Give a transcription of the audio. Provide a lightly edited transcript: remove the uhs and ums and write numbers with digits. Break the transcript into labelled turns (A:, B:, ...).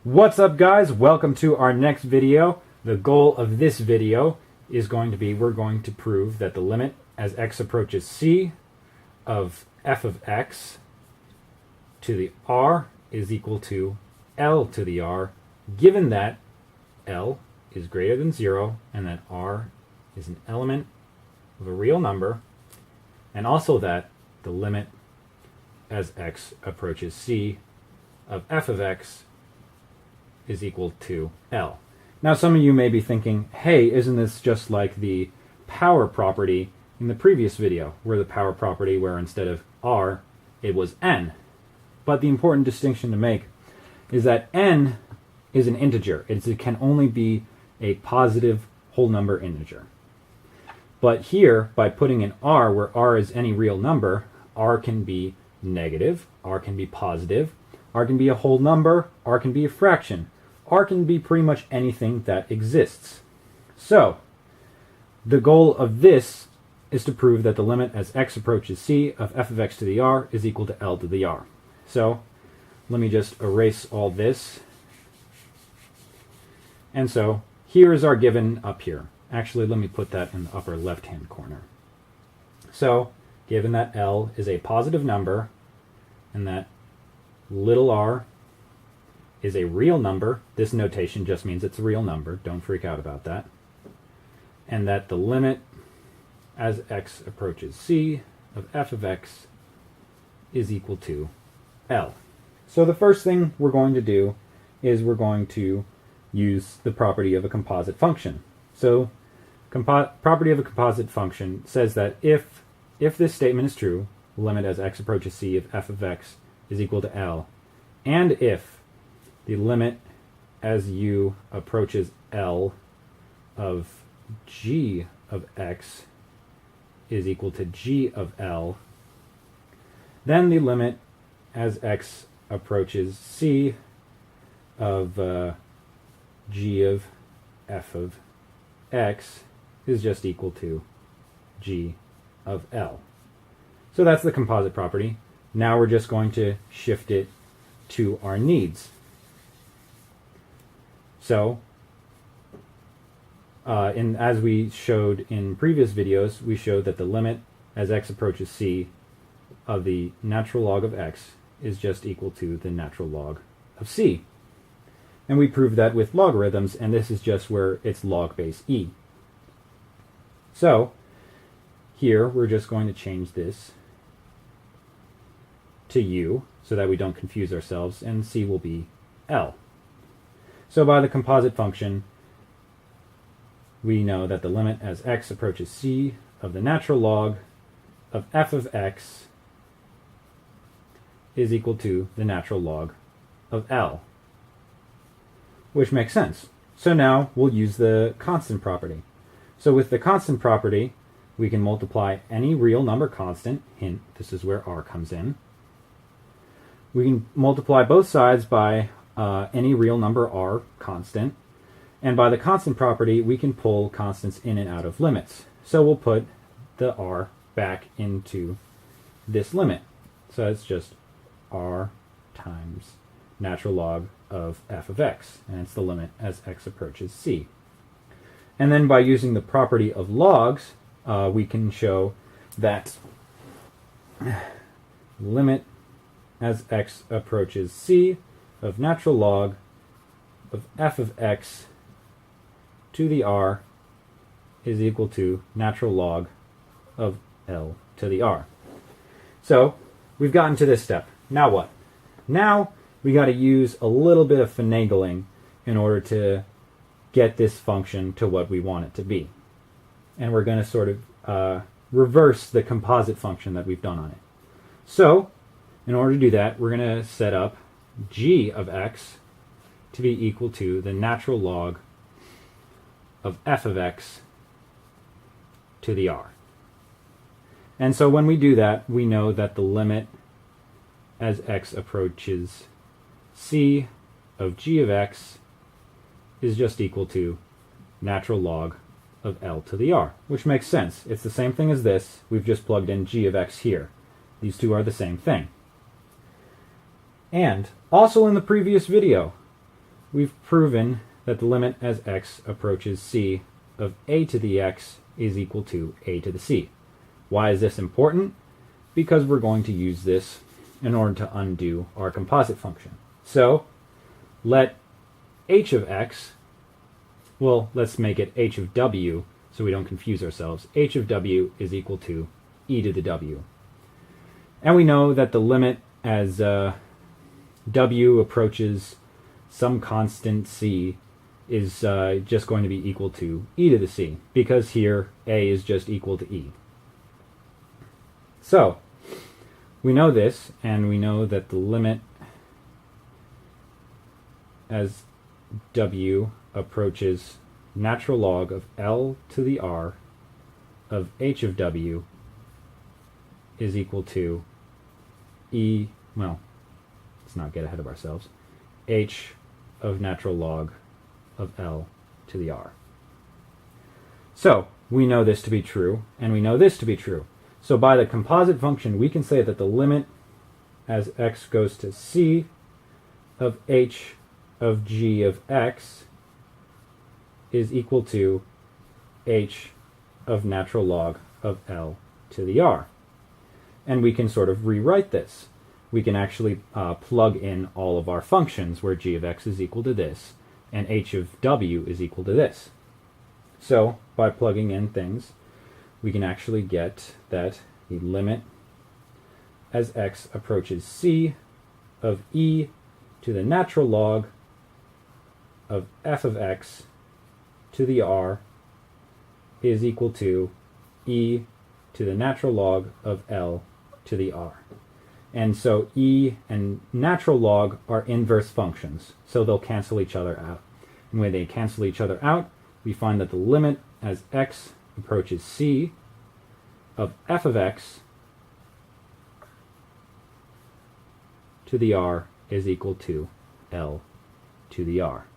A: What's up, guys? Welcome to our next video. The goal of this video is going to be we're going to prove that the limit as x approaches c of f of x to the r is equal to L to the r, given that L is greater than 0 and that r is an element of a real number, and also that the limit as x approaches c of f of x is equal to L. Now some of you may be thinking, hey, isn't this just like the power property in the previous video, where the power property where instead of r it was n? But the important distinction to make is that n is an integer. It can only be a positive whole number integer. But here, by putting in r where r is any real number, r can be negative, r can be positive, r can be a whole number, r can be a fraction, r can be pretty much anything that exists. So, the goal of this is to prove that the limit as x approaches c of f of x to the r is equal to L to the r. So, let me just erase all this. And so, here is our given up here. Actually, let me put that in the upper left-hand corner. So, given that L is a positive number, and that little r is a real number, this notation just means it's a real number, don't freak out about that, and that the limit as x approaches c of f of x is equal to L. So the first thing we're going to do is we're going to use the property of a composite function. So property of a composite function says that if this statement is true, limit as x approaches c of f of x is equal to L, and if the limit as u approaches L of g of x is equal to g of L, then the limit as x approaches c of g of f of x is just equal to g of L. So that's the composite property. Now we're just going to shift it to our needs. So, as we showed in previous videos, we showed that the limit as x approaches c of the natural log of x is just equal to the natural log of c. And we proved that with logarithms, and this is just where it's log base e. So, here we're just going to change this to u so that we don't confuse ourselves, and c will be L. So by the composite function, we know that the limit as x approaches c of the natural log of f of x is equal to the natural log of L, which makes sense. So now we'll use the constant property. So with the constant property, we can multiply any real number constant, hint, this is where r comes in. We can multiply both sides by any real number r constant, and by the constant property we can pull constants in and out of limits. So we'll put the r back into this limit. So it's just r times natural log of f of x, and it's the limit as x approaches c. And then by using the property of logs, we can show that limit as x approaches c of natural log of f of x to the r is equal to natural log of L to the r. So we've gotten to this step. Now what? Now we got to use a little bit of finagling in order to get this function to what we want it to be. And we're going to sort of reverse the composite function that we've done on it. So in order to do that, we're going to set up g of x to be equal to the natural log of f of x to the r. And so when we do that, we know that the limit as x approaches c of g of x is just equal to natural log of L to the r, which makes sense. It's the same thing as this. We've just plugged in g of x here. These two are the same thing. And also in the previous video, we've proven that the limit as x approaches c of a to the x is equal to a to the c. Why is this important? Because we're going to use this in order to undo our composite function. So let h of x, well, let's make it h of w so we don't confuse ourselves. H of w is equal to e to the w. And we know that the limit as w approaches some constant c is just going to be equal to e to the c, because here a is just equal to e. So we know this, and we know that the limit as w approaches natural log of L to the R of h of w is equal to e, well, let's not get ahead of ourselves, h of natural log of L to the R. So we know this to be true, and we know this to be true. So by the composite function, we can say that the limit as x goes to c of h of g of x is equal to h of natural log of L to the R. And we can sort of rewrite this. We can actually plug in all of our functions where g of x is equal to this and h of w is equal to this. So by plugging in things, we can actually get that the limit as x approaches c of e to the natural log of f of x to the r is equal to e to the natural log of L to the R. And so e and natural log are inverse functions, so they'll cancel each other out. And when they cancel each other out, we find that the limit as x approaches c of f of x to the r is equal to L to the R.